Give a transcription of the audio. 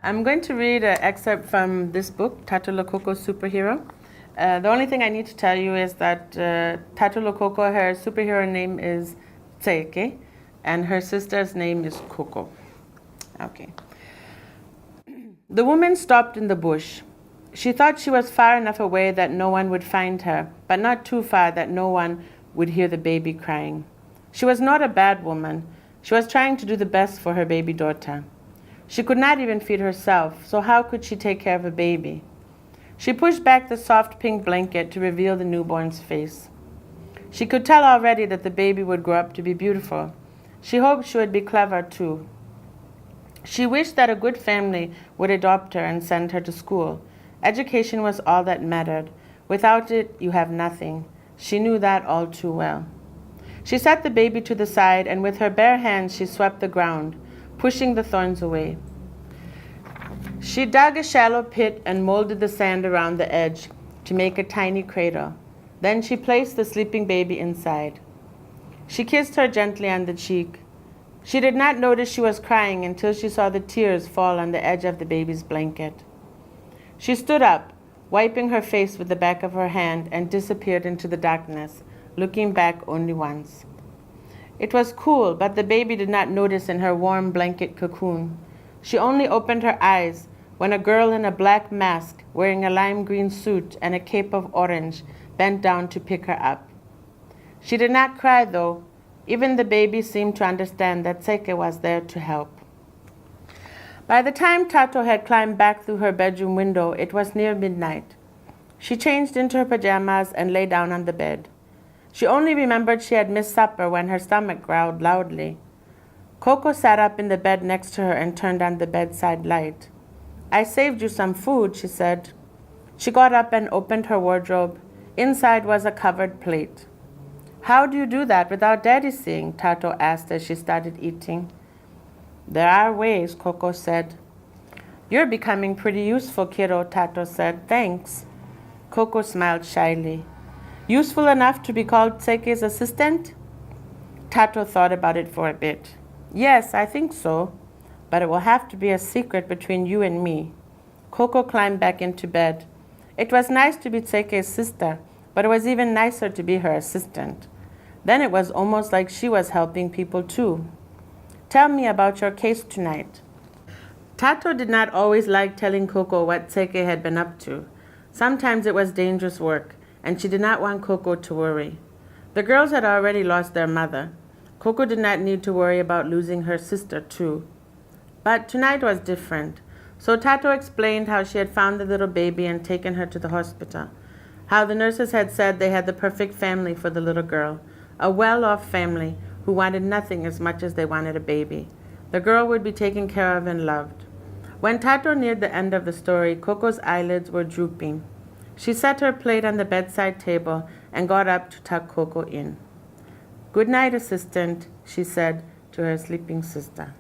I'm going to read an excerpt from this book, Thato Lekoko, Superhero. The only thing I need to tell you is that Thato Lekoko, her superhero name is Tseke, and her sister's name is Koko. Okay. The woman stopped in the bush. She thought she was far enough away that no one would find her, but not too far that no one would hear the baby crying. She was not a bad woman. She was trying to do the best for her baby daughter. She could not even feed herself, so how could she take care of a baby? She pushed back the soft pink blanket to reveal the newborn's face. She could tell already that the baby would grow up to be beautiful. She hoped she would be clever too. She wished that a good family would adopt her and send her to school. Education was all that mattered. Without it, you have nothing. She knew that all too well. She set the baby to the side, and with her bare hands she swept the ground, pushing the thorns away. She dug a shallow pit and molded the sand around the edge to make a tiny cradle. Then she placed the sleeping baby inside. She kissed her gently on the cheek. She did not notice she was crying until she saw the tears fall on the edge of the baby's blanket. She stood up, wiping her face with the back of her hand, and disappeared into the darkness, looking back only once. It was cool, but the baby did not notice in her warm blanket cocoon. She only opened her eyes when a girl in a black mask, wearing a lime green suit and a cape of orange, bent down to pick her up. She did not cry, though. Even the baby seemed to understand that Tseke was there to help. By the time Thato had climbed back through her bedroom window, it was near midnight. She changed into her pajamas and lay down on the bed. She only remembered she had missed supper when her stomach growled loudly. Koko sat up in the bed next to her and turned on the bedside light. "I saved you some food," she said. She got up and opened her wardrobe. Inside was a covered plate. "How do you do that without Daddy seeing?" Thato asked as she started eating. "There are ways," Koko said. "You're becoming pretty useful, kiddo," Thato said. "Thanks." Koko smiled shyly. "Useful enough to be called Tseke's assistant?" Thato thought about it for a bit. "Yes, I think so. But it will have to be a secret between you and me." Koko climbed back into bed. It was nice to be Tseke's sister, but it was even nicer to be her assistant. Then it was almost like she was helping people too. "Tell me about your case tonight." Thato did not always like telling Koko what Tseke had been up to. Sometimes it was dangerous work, and she did not want Koko to worry. The girls had already lost their mother. Koko did not need to worry about losing her sister too. But tonight was different. So Thato explained how she had found the little baby and taken her to the hospital. How the nurses had said they had the perfect family for the little girl, a well-off family who wanted nothing as much as they wanted a baby. The girl would be taken care of and loved. When Thato neared the end of the story, Koko's eyelids were drooping. She set her plate on the bedside table and got up to tuck Koko in. "Good night, assistant," she said to her sleeping sister.